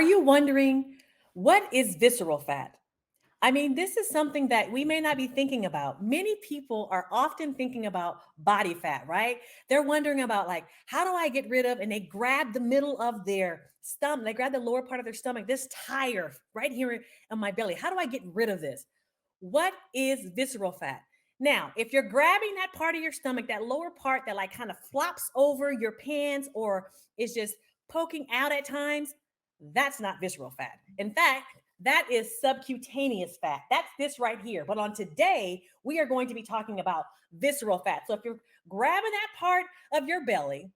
you wondering what is visceral fat? I mean, this is something that we may not be thinking about. Many people are often thinking about body fat, right? They're wondering about, like, how do I get rid of, and they grab the middle of their stomach, they grab the lower part of their stomach, this tire right here in my belly. How do I get rid of this? What is visceral fat? Now, if you're grabbing that part of your stomach, that lower part that like kind of flops over your pants or is just poking out at times, that's not visceral fat. In fact, that is subcutaneous fat. That's this right here. But on today, we are going to be talking about visceral fat. So if you're grabbing that part of your belly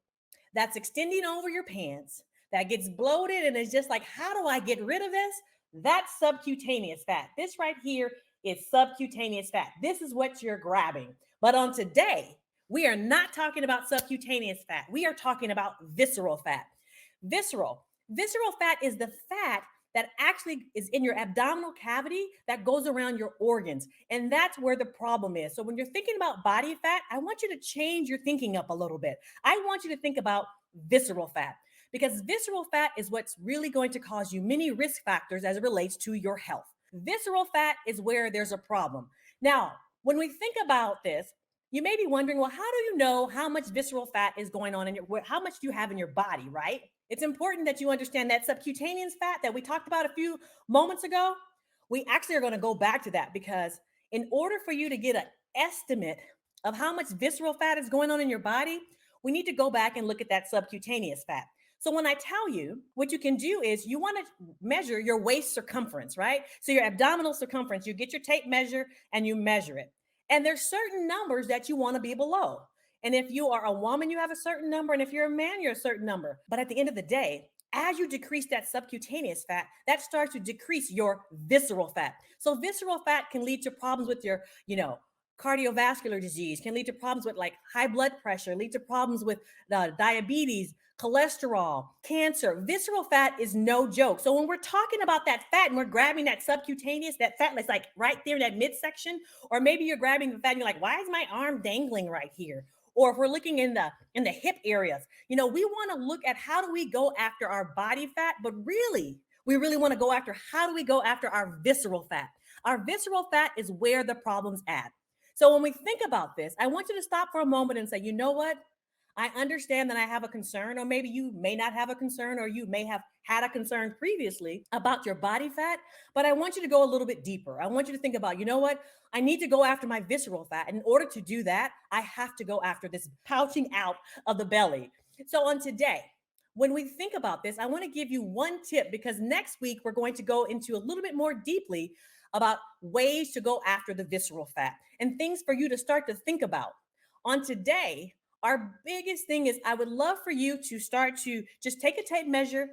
that's extending over your pants, that gets bloated and is just like, how do I get rid of this? That's subcutaneous fat. This right here is subcutaneous fat. This is what you're grabbing. But on today, we are not talking about subcutaneous fat. We are talking about visceral fat. Visceral fat is the fat that actually is in your abdominal cavity that goes around your organs. And that's where the problem is. So when you're thinking about body fat, I want you to change your thinking up a little bit. I want you to think about visceral fat because visceral fat is what's really going to cause you many risk factors as it relates to your health. Visceral fat is where there's a problem. Now, when we think about this, you may be wondering, well, how do you know how much visceral fat is going on in how much do you have in your body, right? It's important that you understand that subcutaneous fat that we talked about a few moments ago. We actually are going to go back to that because in order for you to get an estimate of how much visceral fat is going on in your body, we need to go back and look at that subcutaneous fat. So when I tell you, what you can do is you want to measure your waist circumference, right? So your abdominal circumference, you get your tape measure and you measure it. And there's certain numbers that you want to be below. And if you are a woman, you have a certain number. And if you're a man, you're a certain number. But at the end of the day, as you decrease that subcutaneous fat, that starts to decrease your visceral fat. So visceral fat can lead to problems with your, cardiovascular disease, can lead to problems with like high blood pressure, lead to problems with diabetes, cholesterol, cancer. Visceral fat is no joke. So when we're talking about that fat and we're grabbing that subcutaneous, that fat that's like right there in that midsection, or maybe you're grabbing the fat and you're like, why is my arm dangling right here? Or if we're looking in the hip areas, we want to look at how do we go after our body fat, but really, we really want to go after how do we go after our visceral fat. Our visceral fat is where the problem's at. So when we think about this, I want you to stop for a moment and say, you know what? I understand that I have a concern, or maybe you may not have a concern, or you may have had a concern previously about your body fat, but I want you to go a little bit deeper. I want you to think about, you know what? I need to go after my visceral fat. In order to do that, I have to go after this pouching out of the belly. So on today, when we think about this, I want to give you one tip because next week we're going to go into a little bit more deeply about ways to go after the visceral fat and things for you to start to think about. On today, our biggest thing is I would love for you to start to just take a tape measure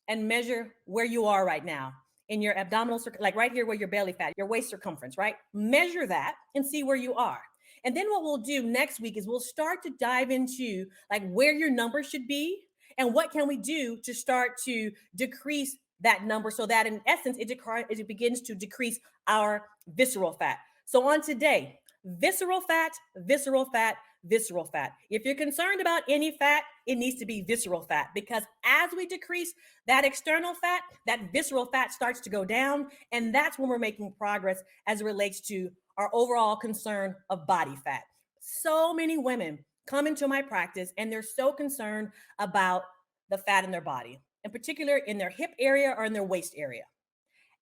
and measure where you are right now in your abdominal, like right here where your belly fat, your waist circumference, right? Measure that and see where you are. And then what we'll do next week is we'll start to dive into like where your number should be and what can we do to start to decrease that number so that in essence it begins to decrease our visceral fat. So on today, visceral fat, visceral fat, visceral fat. If you're concerned about any fat, it needs to be visceral fat because as we decrease that external fat, that visceral fat starts to go down. And that's when we're making progress as it relates to our overall concern of body fat. So many women come into my practice and they're so concerned about the fat in their body, in particular in their hip area or in their waist area.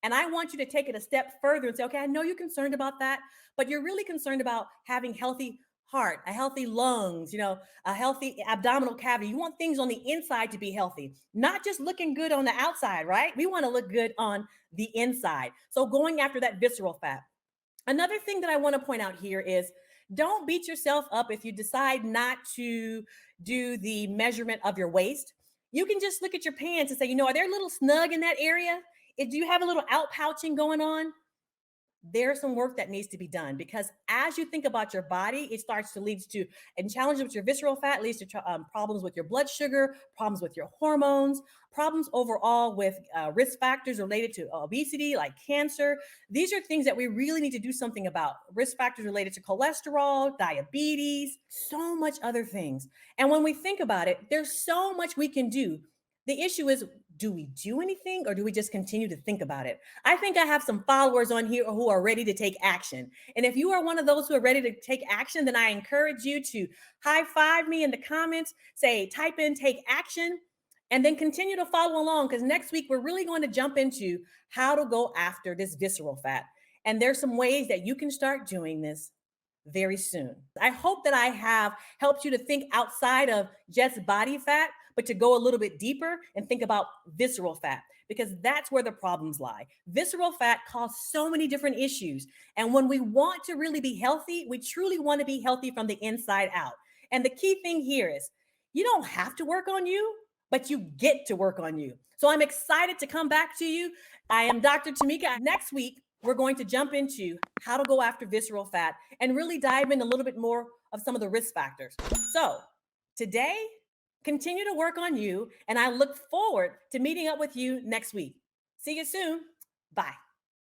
And I want you to take it a step further and say, okay, I know you're concerned about that, but you're really concerned about having healthy heart, a healthy lungs, a healthy abdominal cavity. You want things on the inside to be healthy, not just looking good on the outside, right? We want to look good on the inside. So going after that visceral fat. Another thing that I want to point out here is don't beat yourself up if you decide not to do the measurement of your waist. You can just look at your pants and say, are they a little snug in that area? Do you have a little out pouching going on? There's some work that needs to be done because as you think about your body, it starts to lead to and challenges with your visceral fat leads to problems with your blood sugar, problems with your hormones, problems overall with risk factors related to obesity like cancer. These are things that we really need to do something about. Risk factors related to cholesterol, diabetes, so much other things. And when we think about it, there's so much we can do The issue is, do we do anything or do we just continue to think about it? I think I have some followers on here who are ready to take action. And if you are one of those who are ready to take action, then I encourage you to high five me in the comments, say, type in take action, and then continue to follow along because next week we're really going to jump into how to go after this visceral fat. And there's some ways that you can start doing this very soon. I hope that I have helped you to think outside of just body fat, but to go a little bit deeper and think about visceral fat, because that's where the problems lie. Visceral fat causes so many different issues. And when we want to really be healthy, we truly want to be healthy from the inside out. And the key thing here is you don't have to work on you, but you get to work on you. So I'm excited to come back to you. I am Dr. Tamika. Next week, we're going to jump into how to go after visceral fat and really dive in a little bit more of some of the risk factors. So today, continue to work on you, and I look forward to meeting up with you next week. See you soon. Bye.